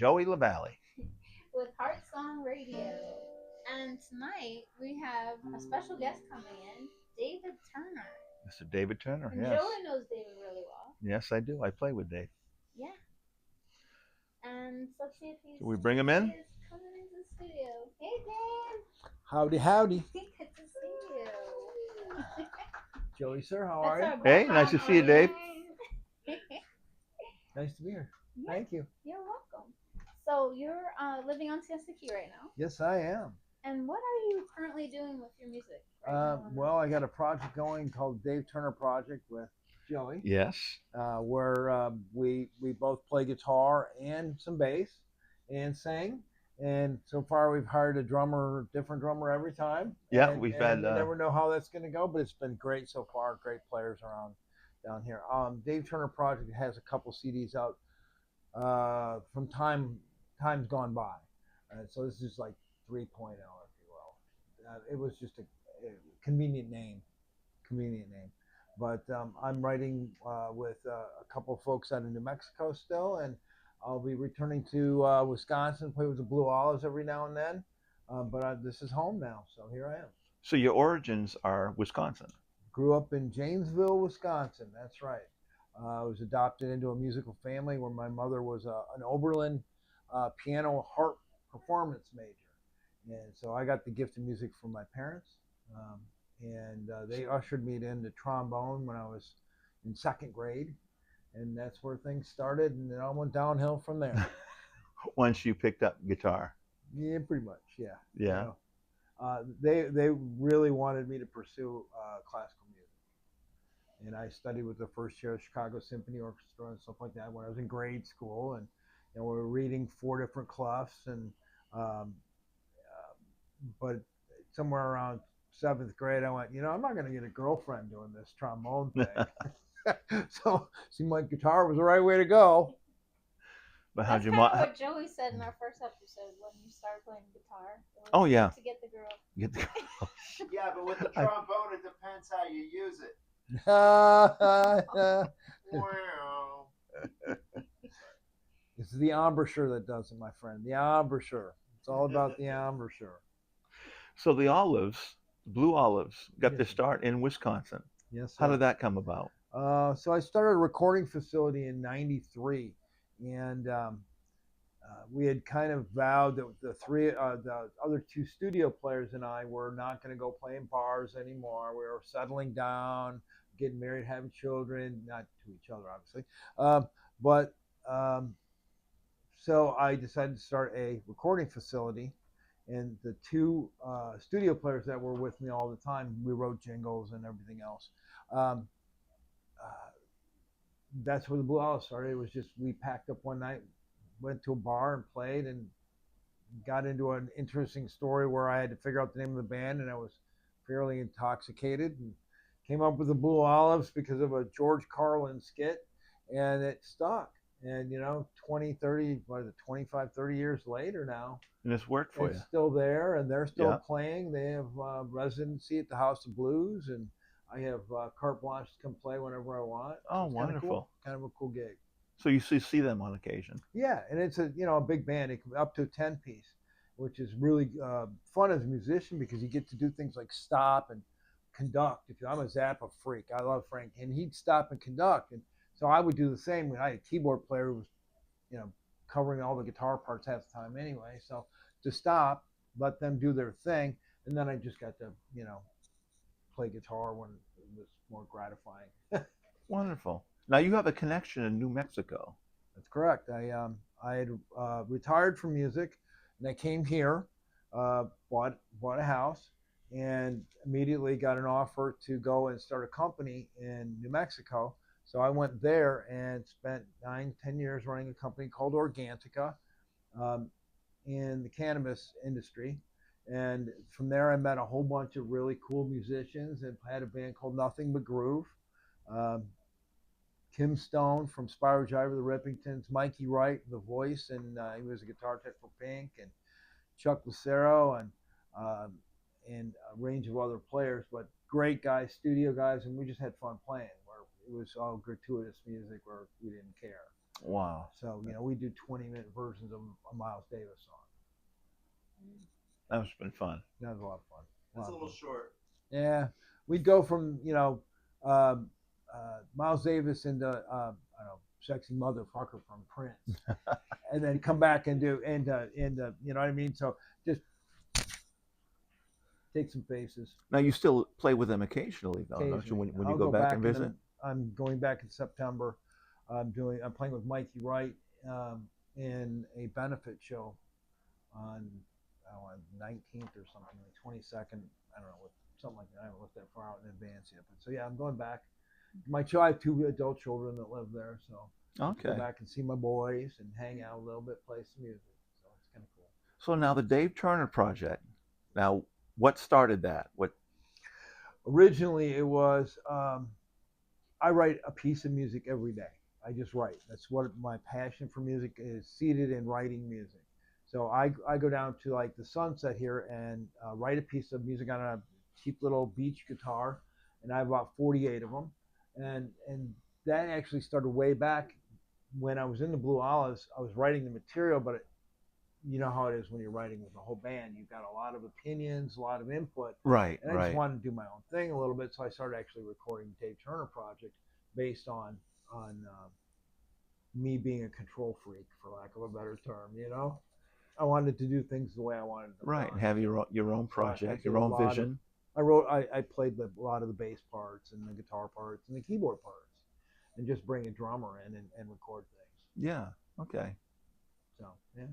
Joey Lavallee. with Heart Song Radio. And tonight we have a special guest coming in, David Turner. Mr. David Turner, And yes. Joey knows David really well. Yes, I do. I play with Dave. Yeah. And so let's see if Should we bring him in? is coming into the studio. Hey, Dave. Howdy, howdy. Good to see you. Joey, sir, how That's are our you? Hey, nice to see you, Dave. Nice to be here. Yeah, Thank you. you're welcome. So you're living on Siesta Key right now. Yes, I am. And what are you currently doing with your music? Right now? Well, I got a project going called Dave Turner Project with Joey, Yes. where we both play guitar and some bass and sing. And so far, we've hired a drummer, different drummer every time. Yeah, and, we've and had. You never know how that's going to go, but it's been great so far. Great players around down here. Dave Turner Project has a couple CDs out from times gone by. So this is like 3.0, if you will. It was just a convenient name. But I'm writing with a couple of folks out of New Mexico still, and I'll be returning to Wisconsin, play with the Blue Olives every now and then. But this is home now, so here I am. So your origins are Wisconsin. Grew up in Janesville, Wisconsin. That's right. I was adopted into a musical family where my mother was an Oberlin piano harp performance major. And so I got the gift of music from my parents. And they ushered me into trombone when I was in second grade. And that's where things started. And it all went downhill from there. Once you picked up guitar. Yeah, pretty much. Yeah. Yeah. You know, they really wanted me to pursue classical music. And I studied with the first year of Chicago Symphony Orchestra and stuff like that when I was in grade school. And we were reading 4 different clefs. And but somewhere around 7th grade, I went, I'm not going to get a girlfriend doing this trombone thing. So seemed like guitar was the right way to go. But That's how'd you? kind of what Joey said in our first episode when you started playing guitar. Oh yeah. To get the girl. Get the girl. Yeah, but with the trombone, it depends how you use it. Wow. It's the embouchure that does it, my friend. The embouchure. It's all about the embouchure. So the olives, Blue Olives, got their start in Wisconsin. Yes. How did that come about? So I started a recording facility in '93, and we had kind of vowed that the other 2 studio players and I were not going to go play in bars anymore. We were settling down, getting married, having children, not to each other, obviously. So I decided to start a recording facility. And the 2 studio players that were with me all the time, we wrote jingles and everything else. That's where the Blue Olive started. It was just we packed up one night, went to a bar and played, and got into an interesting story where I had to figure out the name of the band, and I was fairly intoxicated and came up with the Blue Olives because of a George Carlin skit, and it stuck. And 20, 30, 25, 30 years later now, and it's worked for you. It's still there, and they're still playing. They have residency at the House of Blues, and I have carte blanche to come play whenever I want. Oh, wonderful! Kind of a cool gig. So you see them on occasion. Yeah, and it's a big band. It can be up to a 10-piece, which is really fun as a musician because you get to do things like stop and conduct. I'm a Zappa freak. I love Frank, and he'd stop and conduct, and so I would do the same. When I had a keyboard player who was, covering all the guitar parts half the time anyway. So to stop, let them do their thing, and then I just got to, play guitar when it was more gratifying. Wonderful. Now you have a connection in New Mexico. That's correct. I had retired from music, and I came here, bought a house, and immediately got an offer to go and start a company in New Mexico. So I went there and spent 9-10 years running a company called Organtica in the cannabis industry. And from there, I met a whole bunch of really cool musicians and had a band called Nothing But Groove. Kim Stone from Spyro Gyra, the Rippingtons, Mikey Wright, the voice, and he was a guitar tech for Pink, and Chuck Lucero, and a range of other players, but great guys, studio guys, and we just had fun playing. Where it was all gratuitous music where we didn't care. Wow. So we do 20-minute versions of a Miles Davis song. That's been fun. That was a lot of fun. That's a little short. Yeah, we'd go from um, Miles Davis into I don't know, "Sexy Motherfucker" from Prince, and then come back and do you know what I mean. So just take some faces. Now you still play with them occasionally, though, don't you? Occasionally. When you I'll go back and in visit. I'm going back in September. I'm playing with Mikey Wright in a benefit show on I don't know, 19th or something, like 22nd. I don't know, something like that. I haven't looked that far out in advance yet. But so yeah, I'm going back. I have 2 adult children that live there, so Okay. go back and see my boys and hang out a little bit, play some music. So it's kind of cool. So now the Dave Turner Project. Now, what started that? What? Originally, it was I write a piece of music every day. I just write. That's what my passion for music is, seated in writing music. So I go down to like the Sunset here and write a piece of music on a cheap little beach guitar, and I have about 48 of them, and that actually started way back when I was in the Blue Olives. I was writing the material, but you know how it is when you're writing with a whole band. You've got a lot of opinions, a lot of input. Right, and I right. just wanted to do my own thing a little bit, so I started actually recording Dave Turner Project based on me being a control freak, for lack of a better term. I wanted to do things the way I wanted them Right, done. have your own project, your own vision. I played a lot of the bass parts and the guitar parts and the keyboard parts, and just bring a drummer in and record things. Yeah. Okay. So yeah.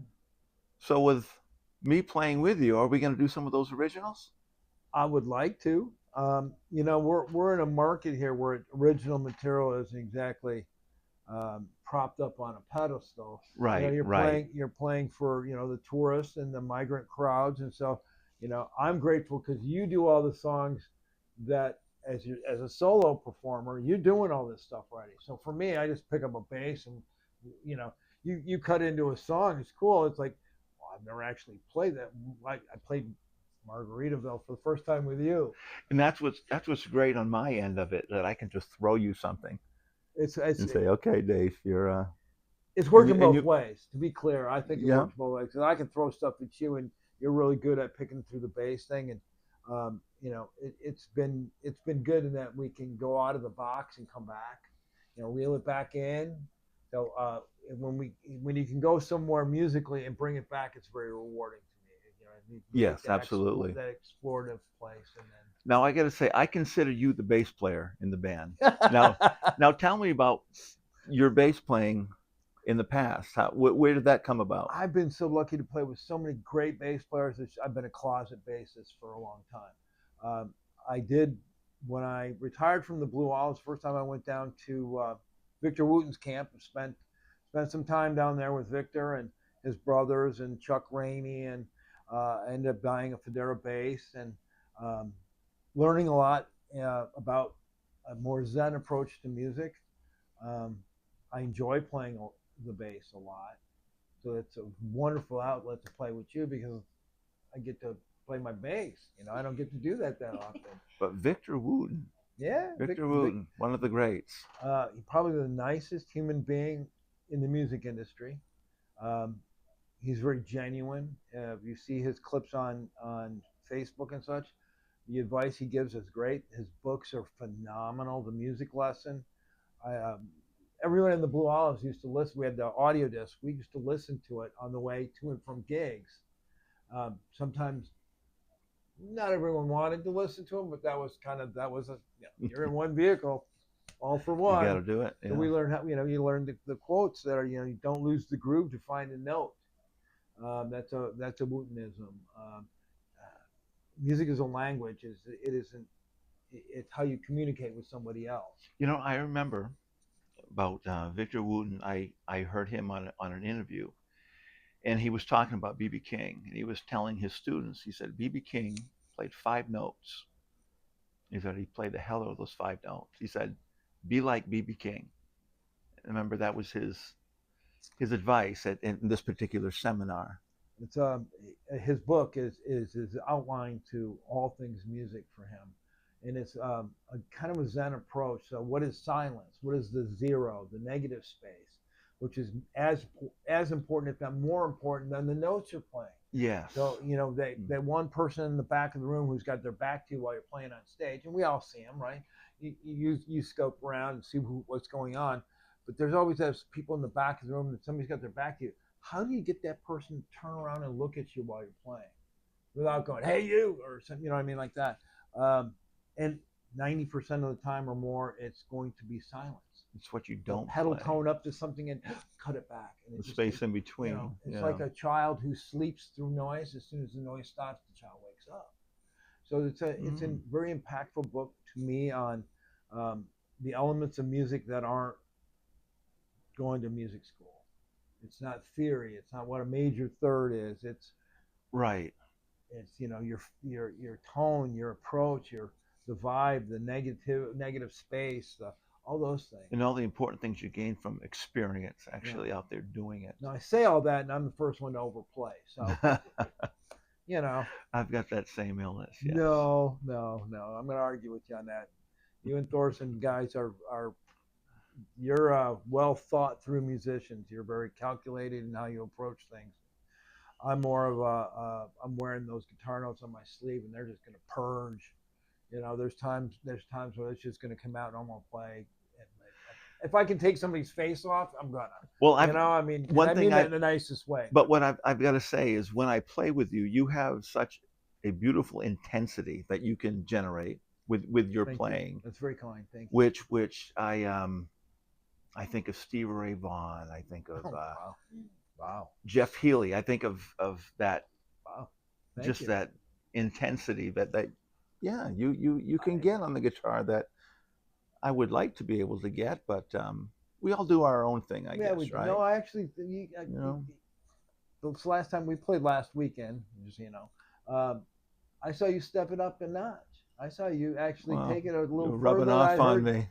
So with me playing with you, are we going to do some of those originals? I would like to. We're in a market here where original material isn't exactly propped up on a pedestal. Right, You're playing for the tourists and the migrant crowds, and so I'm grateful because you do all the songs that as a solo performer, you're doing all this stuff already. So for me, I just pick up a bass and you cut into a song. It's cool. It's like, well, I've never actually played that. I played Margaritaville for the first time with you. And that's what's great on my end of it, that I can just throw you something and say, okay, Dave, you're it's working both ways. To be clear, I think it works both ways. Because I can throw stuff at you, and you're really good at picking through the bass thing. And it's been good in that we can go out of the box and come back, reel it back in. So when you can go somewhere musically and bring it back, it's very rewarding to me. Yes, absolutely. That explorative place, and then. Now I got to say, I consider you the bass player in the band. Now tell me about your bass playing in the past. Where did that come about? I've been so lucky to play with so many great bass players. I've been a closet bassist for a long time. I did, when I retired from the Blue Olives, first time I went down to Victor Wooten's camp, spent some time down there with Victor and his brothers and Chuck Rainey, and ended up buying a Federa bass and learning a lot about a more Zen approach to music. I enjoy playing the bass a lot, so it's a wonderful outlet to play with you because I get to play my bass. I don't get to do that often. But Victor Wooten. Yeah, Victor Wooten, one of the greats. Probably the nicest human being in the music industry. He's very genuine. If you see his clips on Facebook and such, the advice he gives is great. His books are phenomenal. The music lesson. Everyone in the Blue Olives used to listen. We had the audio disc. We used to listen to it on the way to and from gigs. Sometimes not everyone wanted to listen to him, but that was you're in one vehicle, all for one. You got to do it. Yeah. So we learned how you learn the quotes that are you don't lose the groove to find a note. That's a Wootenism. Music is a language. It's how you communicate with somebody else. I remember about Victor Wooten. I heard him on an interview, and he was talking about B.B. King, and he was telling his students. He said B.B. King played 5 notes. He said he played the hell out of those 5 notes. He said, "Be like B.B. King." And remember, that was his advice in this particular seminar. It's his book is outline to all things music for him, and it's a kind of a Zen approach. So what is silence? What is the zero, the negative space? which is as important, if not more important, than the notes you're playing. Yes. So that one person in the back of the room who's got their back to you while you're playing on stage, and we all see them, right? You scope around and see what's going on, but there's always those people in the back of the room that somebody's got their back to you. How do you get that person to turn around and look at you while you're playing, without going, "Hey, you," or something, you know what I mean, like that? And 90% of the time or more, it's going to be silence. It's what you don't pedal play. tone up to something and cut it back. And The space in between. It's like a child who sleeps through noise. As soon as the noise stops, the child wakes up. So it's a very impactful book to me on the elements of music that aren't going to music school. It's not theory. It's not what a major third is. It's right. It's your tone, your approach, the vibe, the negative space, all those things. And all the important things you gain from experience actually out there doing it. Now I say all that, and I'm the first one to overplay. So, I've got that same illness. Yes. No. I'm going to argue with you on that. You and Thorson guys you're well thought through musicians. You're very calculated in how you approach things. I'm more of I'm wearing those guitar notes on my sleeve, and they're just going to purge. There's times where it's just going to come out and I'm going to play. If I can take somebody's face off, I'm gonna. Well, I mean that in the nicest way. But what I've got to say is, when I play with you, you have such a beautiful intensity that you can generate with your playing. That's very kind. Thank you. Which I think of Stevie Ray Vaughan. I think of wow. Jeff Healey. I think of that. Wow. That intensity that you can get on the guitar that I would like to be able to get, but we all do our own thing, I guess, right? No, I actually, this last time we played last weekend, just I saw you step it up a notch. I saw you actually take it a little further. Rubbing off on me.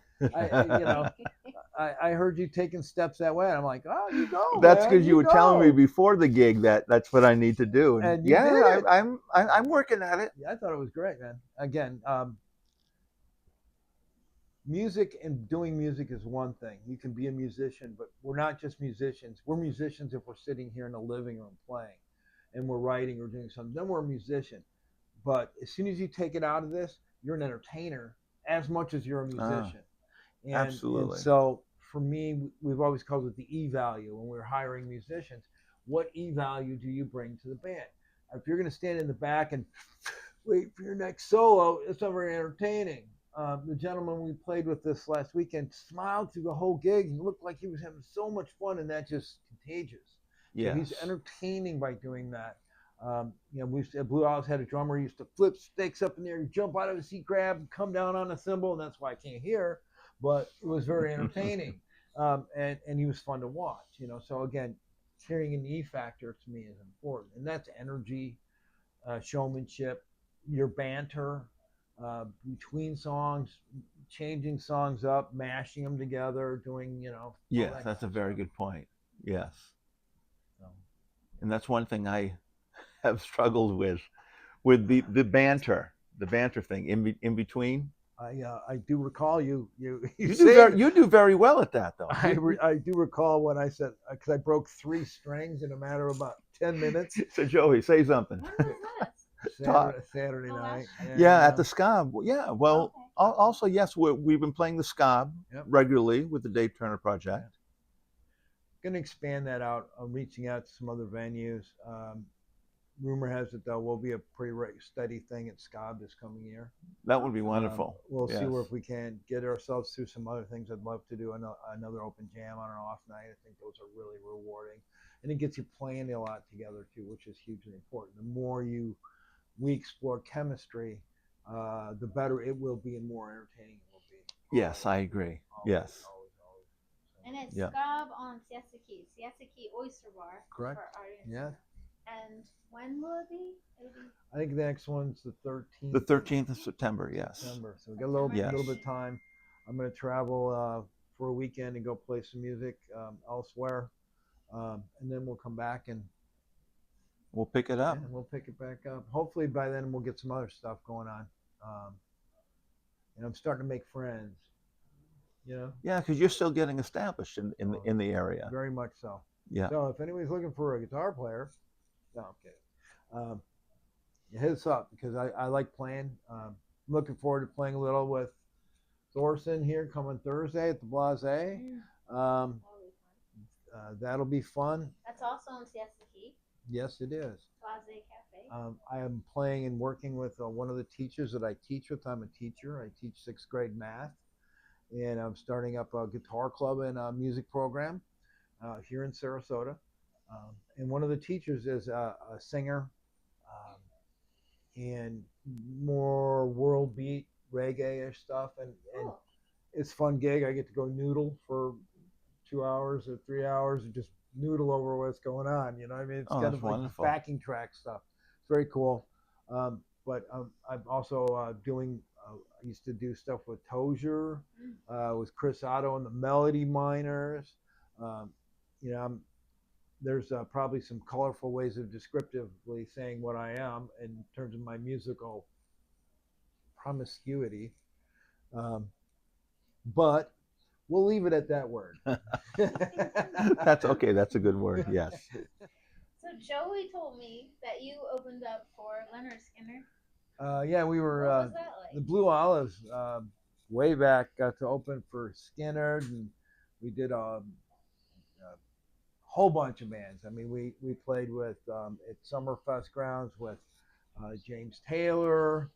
I heard you taking steps that way, and I'm like, oh, you go. That's because you were telling me before the gig that's what I need to do. And I'm working at it. Yeah, I thought it was great, man. Again, music and doing music is one thing. You can be a musician, but we're not just musicians. We're musicians if we're sitting here in a living room playing, and we're writing or doing something. Then we're a musician. But as soon as you take it out of this, you're an entertainer as much as you're a musician. Absolutely. And so for me, we've always called it the E value when we're hiring musicians. What E value do you bring to the band? If you're going to stand in the back and wait for your next solo, it's not very entertaining. The gentleman we played with this last weekend smiled through the whole gig and looked like he was having so much fun, and that's just contagious. Yeah, so he's entertaining by doing that. Blue Owls had a drummer who used to flip sticks up in the air, jump out of his seat, grab, come down on a cymbal, and that's why I can't hear. But it was very entertaining, and he was fun to watch. So again, hearing an E factor to me is important, and that's energy, showmanship, your banter. Between songs, changing songs up, mashing them together, doing, Yes, that's a very good point. Yes. And that's one thing I have struggled with the banter thing in between. I do recall you do very well at that, though. I do recall when I said, because I broke 3 strings in a matter of about 10 minutes. So Joey, say something. Saturday night. At the Scob. Yeah. Well, also, yes, we've been playing the Scob regularly with the Dave Turner Project. Going to expand that out. I'm reaching out to some other venues. Rumor has it, though, will be a pretty steady thing at Scob this coming year. That would be wonderful. We'll see if we can get ourselves through some other things. I'd love to do another open jam on an off night. I think those are really rewarding. And it gets you playing a lot together, too, which is hugely important. The more we explore chemistry, the better it will be and more entertaining it will be. Yes, I agree. Yes. Always. And it's Scob on Siesta Key Oyster Bar. Correct. Yeah. And when will it be? I think the next one's the 13th. The 13th of September, yes. So we got a little bit of time. I'm going to travel for a weekend and go play some music elsewhere. And then we'll come back and we'll pick it up. And we'll pick it back up. Hopefully by then we'll get some other stuff going on. And I'm starting to make friends. You know. Yeah, because you're still getting established Oh, in the area. very much so. Yeah. So if anybody's looking for a guitar player, no, I'm kidding. Hit us up because I like playing. Looking forward to playing a little with Thorson here coming Thursday at the Blase. Um, That'll be that'll be fun. That's also on Siesta Key, Yes, it is. Blase Cafe. I am playing and working with one of the teachers that I teach with. I'm a teacher. I teach sixth grade math, and I'm starting up a guitar club and a music program here in Sarasota. And one of the teachers is a singer and more world beat reggae-ish stuff, and Cool. it's a fun gig. I get to go noodle for 2 hours or 3 hours and just noodle over what's going on. You know what I mean? It's Oh, kind that's of like wonderful. backing track stuff. It's very cool. But I'm also doing. I used to do stuff with Tozier, with Chris Otto and the Melody Miners. Um, you know, there's probably some colorful ways of descriptively saying what I am in terms of my musical promiscuity. Um, but we'll leave it at that word. That's okay. That's a good word. Yes. So Joey told me that you opened up for Leonard Skinner. Yeah, we were What was that like? the Blue Olives way back got to open for Skinner, and we did a whole bunch of bands. I mean, we played with at Summerfest grounds with James Taylor,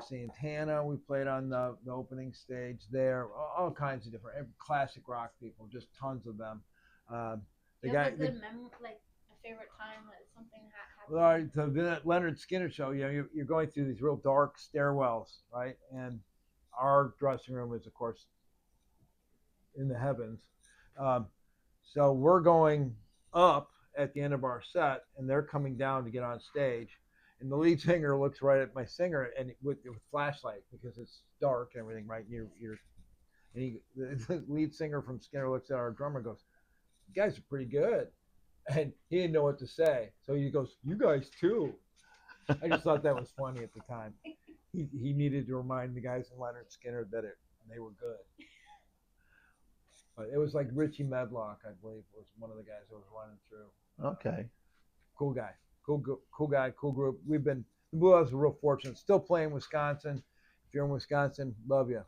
Santana. We played on the opening stage there. All kinds of different classic rock people, just tons of them. Do you have a good memory, like a favorite time that something happened? All right, so the Leonard Skinner show, you know, you're going through these real dark stairwells, right? And our dressing room is, of course, in the heavens. Um, so we're going up at the end of our set, and they're coming down to get on stage. And the lead singer looks right at my singer and with flashlight because it's dark and everything, right? And the lead singer from Skinner looks at our drummer and goes, "You guys are pretty good." And he didn't know what to say. So he goes, "You guys too." I just thought that was funny at the time. He needed to remind the guys in Leonard Skinner that they were good. But it was like Richie Medlock, I believe, was one of the guys that was running through. Okay. Cool guy. Cool guy, cool group. The Blue Eyes were real fortunate. Still playing Wisconsin. If you're in Wisconsin, love you.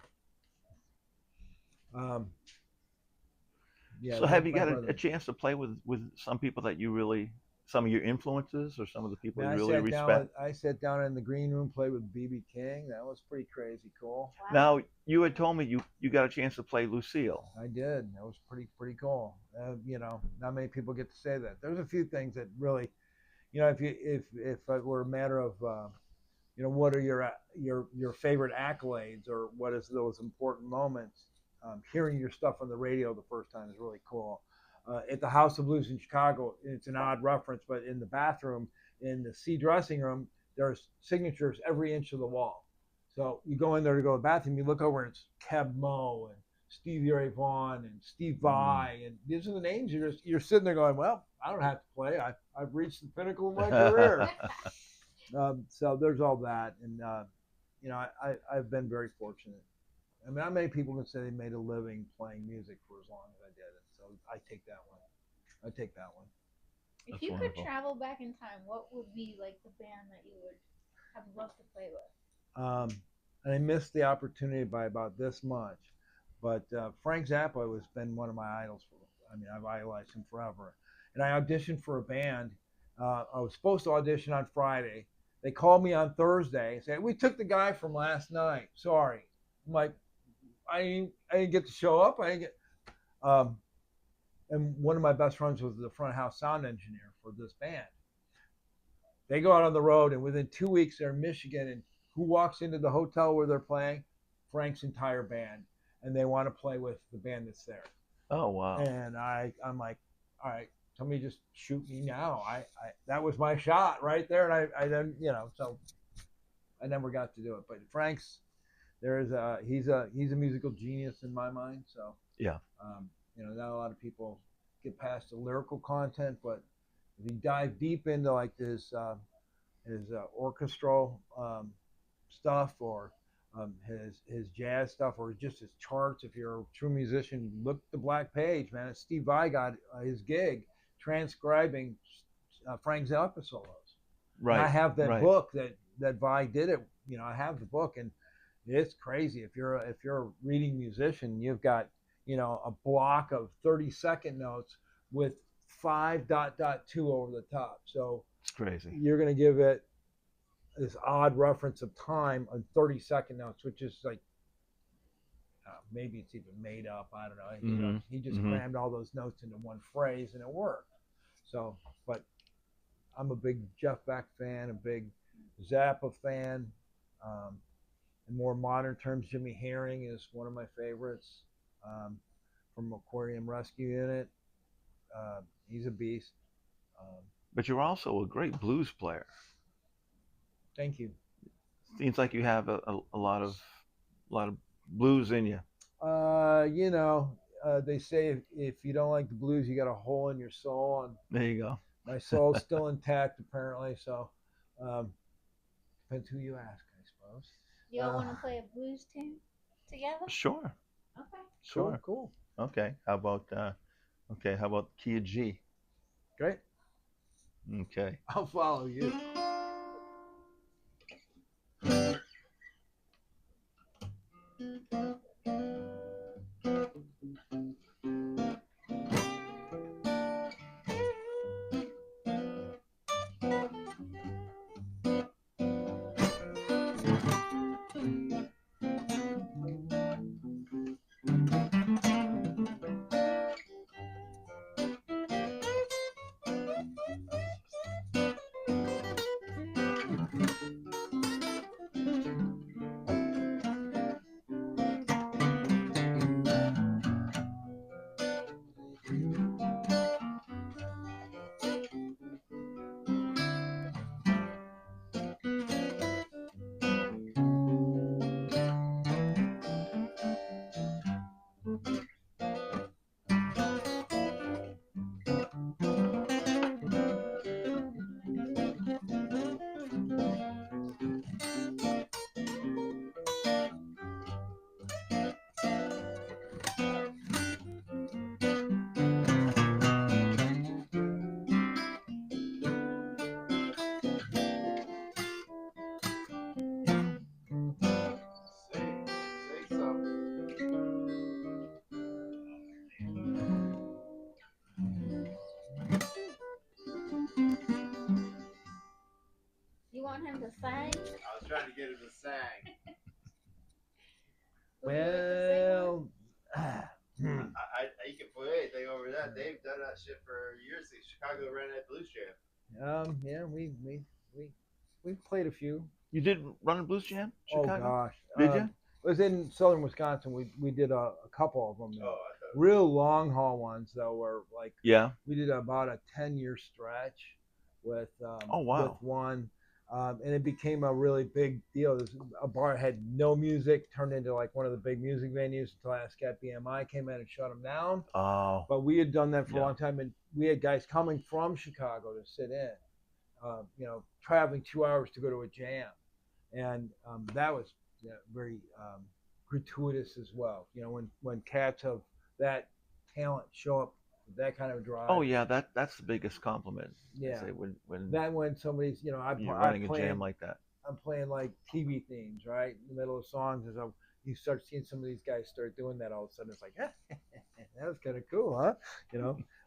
Yeah. So have you got a chance to play with some people that you really, some of your influences or some of the people you really respect? I sat down in the green room, played with BB King. That was pretty crazy cool. Wow. Now, you had told me you got a chance to play Lucille. I did. That was pretty cool. You know, not many people get to say that. There's a few things that really, you know, if it were a matter of, you know, what are your favorite accolades or what is those important moments? Hearing your stuff on the radio the first time is really cool. At the House of Blues in Chicago, it's an odd reference, but in the bathroom, in the C dressing room, there's signatures every inch of the wall. So you go in there to go to the bathroom, you look over and it's Keb Mo and Stevie Ray Vaughan and Steve Vai, and these are the names. You're sitting there going, well, I don't have to play. I've reached the pinnacle of my career. So there's all that, and you know, I've been very fortunate. I mean, not many people can say they made a living playing music for as long as I did it. So I take that one. If That's you wonderful. could travel back in time, what would be like the band that you would have loved to play with? And I missed the opportunity by about this much. But Frank Zappa has been one of my idols. I mean, I've idolized him forever. And I auditioned for a band. I was supposed to audition on Friday. They called me on Thursday and said, "We took the guy from last night. Sorry." I'm like, I didn't get to show up. I didn't get. And one of my best friends was the front house sound engineer for this band. They go out on the road, and within 2 weeks, they're in Michigan. And who walks into the hotel where they're playing? Frank's entire band, and they want to play with the band that's there. Oh wow! And I'm like, all right, somebody just shoot me now. I that was my shot right there, and I then, you know, so I never got to do it. But Frank's he's a musical genius in my mind. So Yeah. You know, not a lot of people get past the lyrical content, but if you dive deep into like his orchestral stuff or his jazz stuff or just his charts. If you're a true musician, look at the Black Page, man. Steve Vai got his gig transcribing Frank Zappa solos, and I Right. have that Right. book that Vi did it. I have the book, and it's crazy. If you're a reading musician, you've got a block of 30-second notes with five dot dot two over the top. So It's crazy. you're going to give it this odd reference of time on 30-second notes, which is like maybe it's even made up. I don't know. Mm-hmm. He just Mm-hmm. crammed all those notes into one phrase and it worked. So, but I'm a big Jeff Beck fan, a big Zappa fan. Um, in more modern terms, Jimmy Herring is one of my favorites from Aquarium Rescue Unit. He's a beast. Um, But you're also a great blues player. thank you. Seems like you have a lot of blues in you. Uh, you know, they say if you don't like the blues, you got a hole in your soul, and There you go. my soul's still intact apparently. So, um, depends who you ask, I suppose. You all Uh, want to play a blues tune together? Sure. Okay. cool, Sure. cool, Okay. How about key of G? great. Okay. I'll follow you. Say something. You want him to sing? I was trying to get him to sing. Would you like to sing one? Well, You can put anything over that. They've done that shit for years. Chicago ran that blues jam. yeah, we played a few. You did run a blues jam, Oh Chicago? gosh, Did you? it was in southern Wisconsin. We did a couple of them. Oh, I thought. Real long haul ones though were like Yeah. we did about a 10-year stretch with Oh wow. with one, and it became a really big deal. A bar had no music, turned into like one of the big music venues until ASCAP BMI came in and shut them down. Oh. But we had done that for a Yeah. long time, and we had guys coming from Chicago to sit in, traveling 2 hours to go to a jam, and that was very gratuitous as well. When cats of that talent show up with that kind of drive. Oh yeah. That's the biggest compliment. Yeah. I say when Then when somebody's, you're running a jam like that. I'm playing like TV themes, right? In the middle of songs, you start seeing some of these guys start doing that. All of a sudden, it's like, that was kind of cool, huh?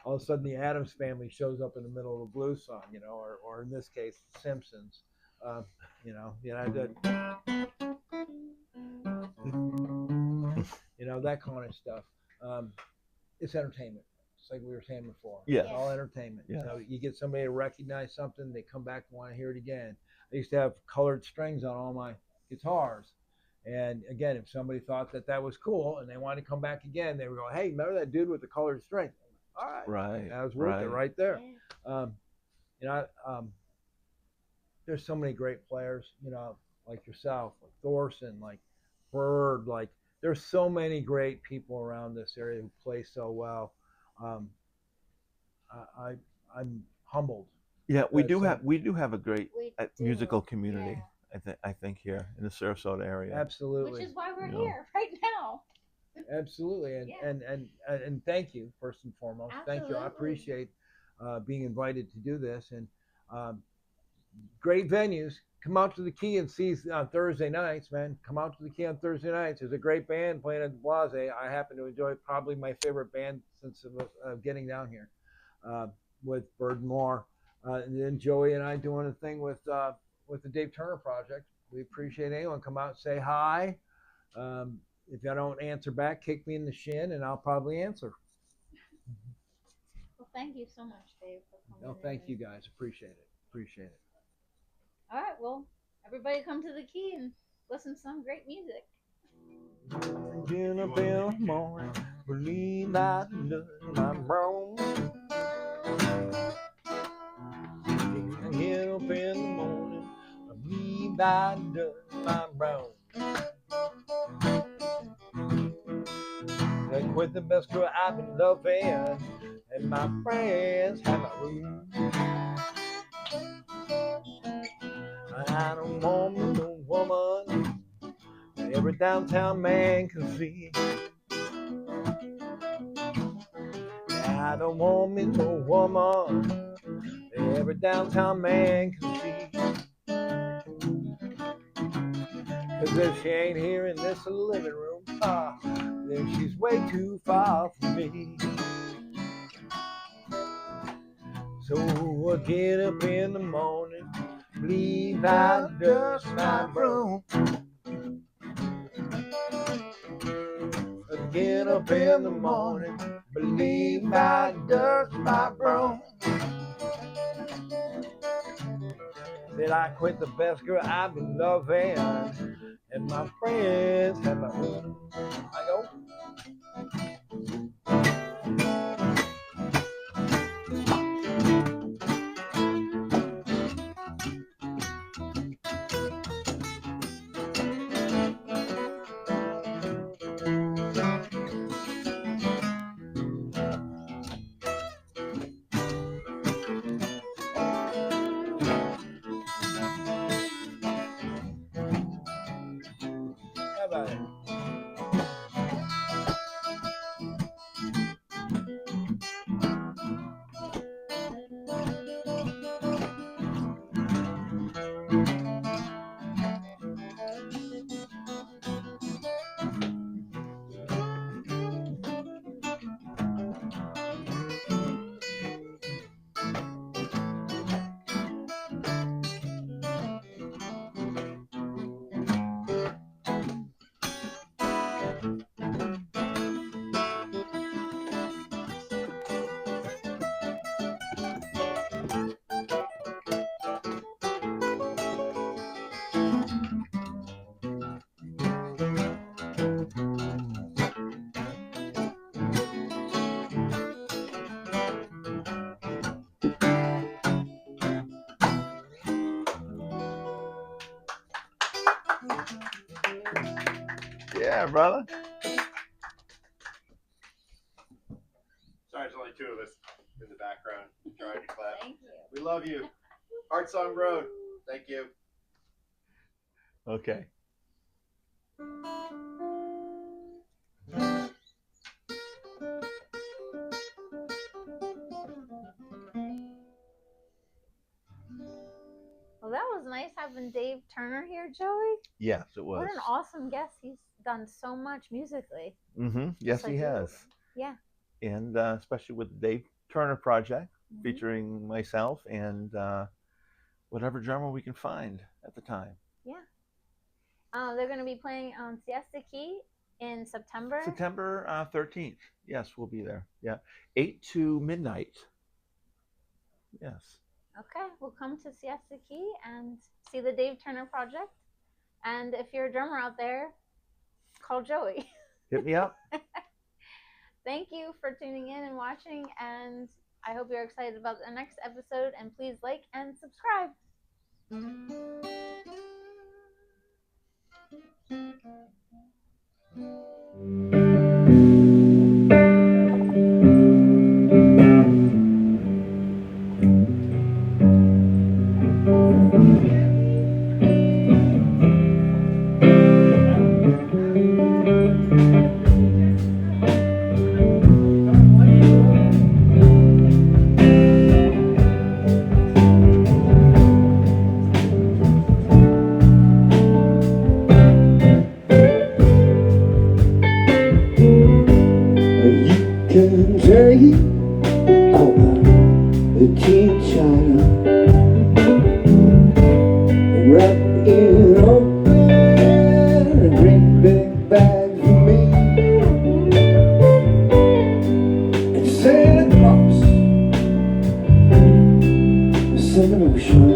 All of a sudden, the Addams Family shows up in the middle of a blues song, or in this case, The Simpsons. That kind of stuff. It's entertainment. It's like we were saying before. Yeah. It's all entertainment. Yeah. So you get somebody to recognize something, they come back and want to hear it again. I used to have colored strings on all my guitars. And again, if somebody thought that was cool and they wanted to come back again, they would go, "Hey, remember that dude with the colored string?" All right. Right. That was worth it right there. Yeah. There's so many great players, like yourself, like Thorson, like Bird, like there's so many great people around this area who play so well. Um, I'm humbled. Yeah. We That's do have a great We do. musical community. Yeah. I think here in the Sarasota area. Absolutely. Which is why we're You know. here right now. Absolutely, and Yeah. and thank you first and foremost. Thank you. I Absolutely. appreciate being invited to do this, and um, great venues. Come out to the Key and see on Thursday nights, man. Come out to the Key on Thursday nights. There's a great band playing at Blase. I happen to enjoy probably my favorite band since getting down here uh, with Bird Moore. And then Joey and I doing a thing with the Dave Turner Project. We appreciate anyone come out and say hi. Um, if I don't answer back, kick me in the shin, and I'll probably answer. Well, thank you so much, Dave, for coming. No, thank you guys. Appreciate it. Appreciate it. All right, well, everybody come to the Key and listen to some great music. Get up in the morning, believe I love my bro. Get up in the morning, believe I love my bro. I quit the best girl I've been loving, and my friends have my room. I don't want no woman that every downtown man can see. I don't want me no woman that every downtown man can see. 'Cause if she ain't here in this living room, then she's way too far from me. So I get up in the morning, believe I dust my broom. I get up in the morning, believe I dust my broom. Said I quit the best girl I've been loving, and my friends have my room. I go. How about it? Yeah, brother. Sorry, there's only two of us in the background trying to clap. Thank you. We love you. Art Song Road. Thank you. Okay. Well, that was nice having Dave Turner here, Joey. Yes, it was. What an awesome guest. He's done so much musically. Yes, like he you. has. Yeah. And especially with the Dave Turner Project, featuring myself and whatever drummer we can find at the time. Yeah. They're going to be playing on Siesta Key in September. September 13th. Yes, we'll be there. Yeah. 8 to midnight. Yes. Okay, we'll come to Siesta Key and see the Dave Turner Project. And if you're a drummer out there, call Joey. Hit me up. Thank you for tuning in and watching, and I hope you're excited about the next episode, and please like and subscribe. Mary, the tea china, wrapped in open, a great big bag for me, and Santa Claus, sent an ocean,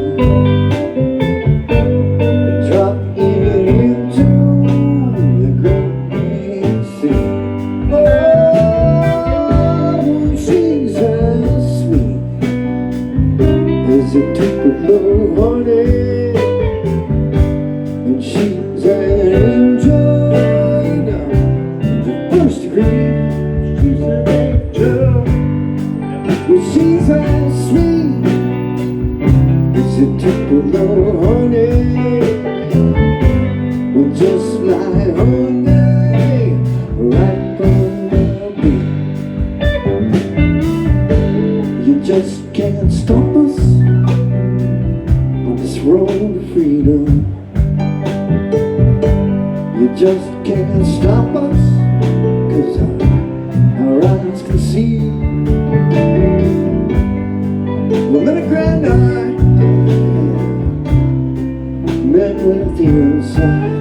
and dropped it into the great big sea. Oh, she's as sweet as a Tupelo honey, and she's an angel in the first degree. She's an angel. Well, she's as sweet as a Tupelo honey. Well, just like honey, right from the beat. You just can't stop us on this road to freedom. You just can't stop us, 'cause our eyes can see. Well, then a grand night met with the inside.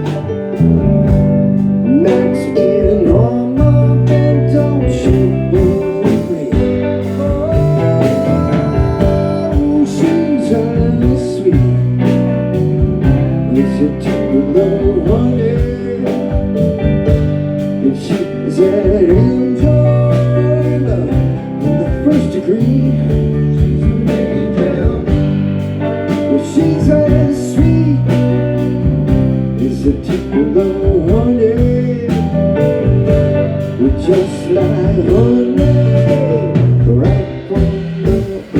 Max in Armageddon, don't ship away. Oh, she's as sweet as a Tupelo honey, and she's an angel in the first degree. She's an angel. Well, she's as sweet as a Tupelo honey. We're just like honey, right from the earth.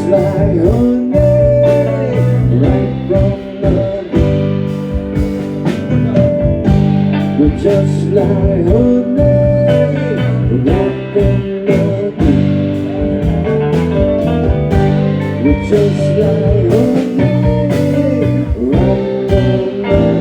like honey right from the beat. We're just like honey right from the beat. We're just like honey right from the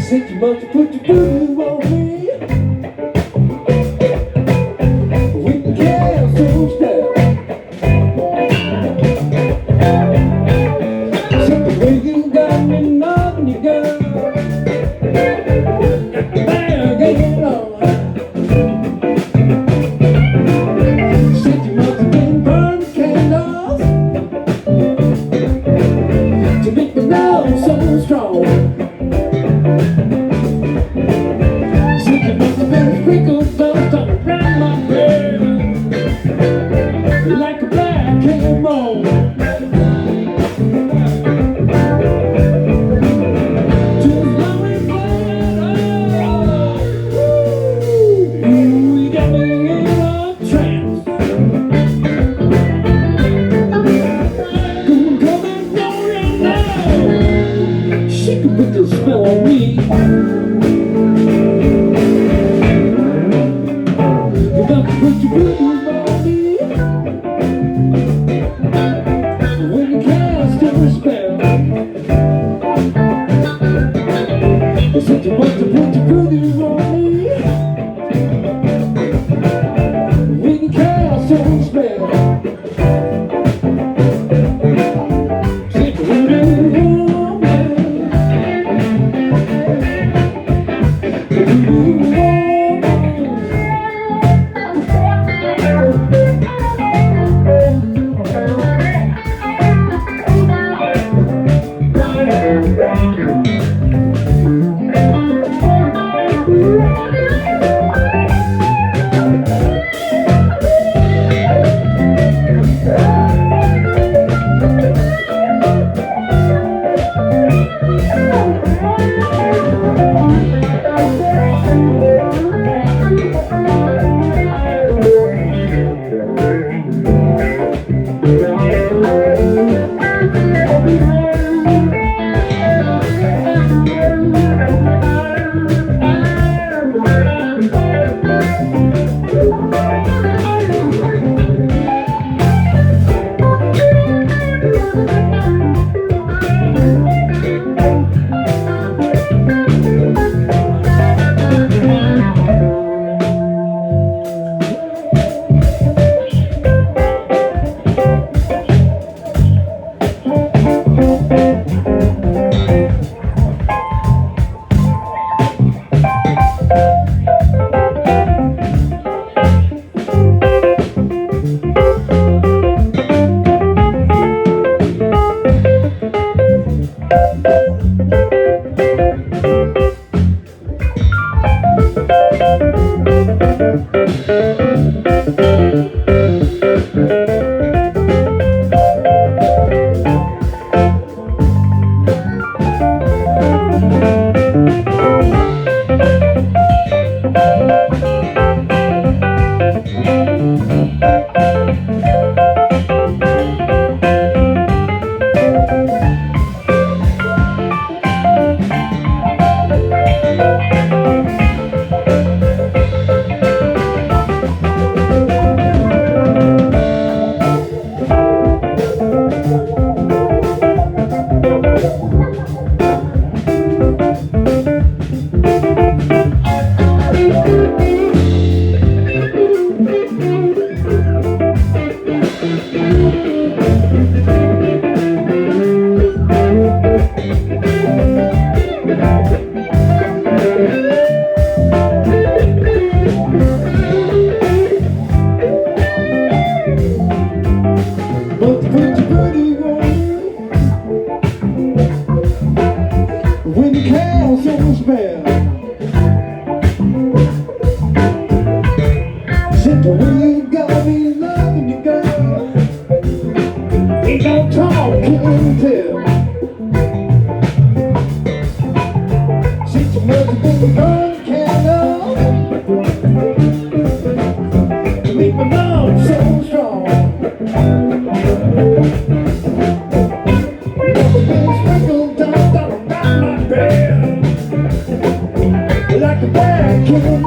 since you must put your voodoo on me, we can cast those spells. See the way you got me knocking you girl, bag it on. Since you must have been burning candles to make me love so strong. Sprinkled dust all around my bed like a black camo. Just lonely blood, oh, you got me in a trance. Come and go right now. She can put the spell on me. Put your voodoo on me when you cast your spell. They said you must have put your voodoo on me when you cast your spell. Said the voodoo on me, the voodoo on me. Come on.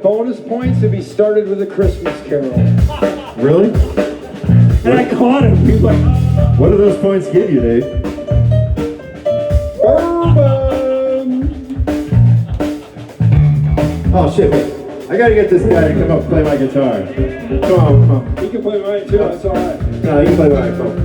bonus points if he started with a Christmas Carol. Really? And I caught him. He was like, what do those points give you, Dave? bourbon. Oh shit, wait. I gotta get this guy to come up and play my guitar. Come on, come on. You can play mine too, that's alright. No, you can play mine. Come on.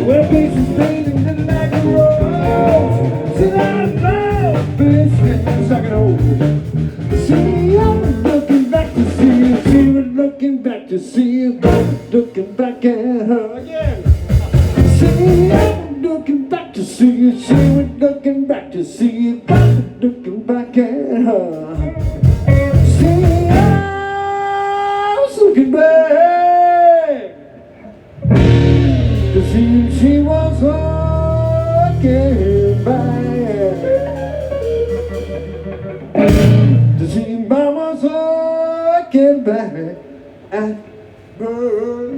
Well, faces fading in like a rose. Sit out loud, business I can hold. See, I'm looking back to see you. She was looking back to see you. Looking back at her again. See, I'm looking back to see you. She was looking back to see you. Looking back at her. See, I was looking back to see she was looking back to see mama's looking back at her.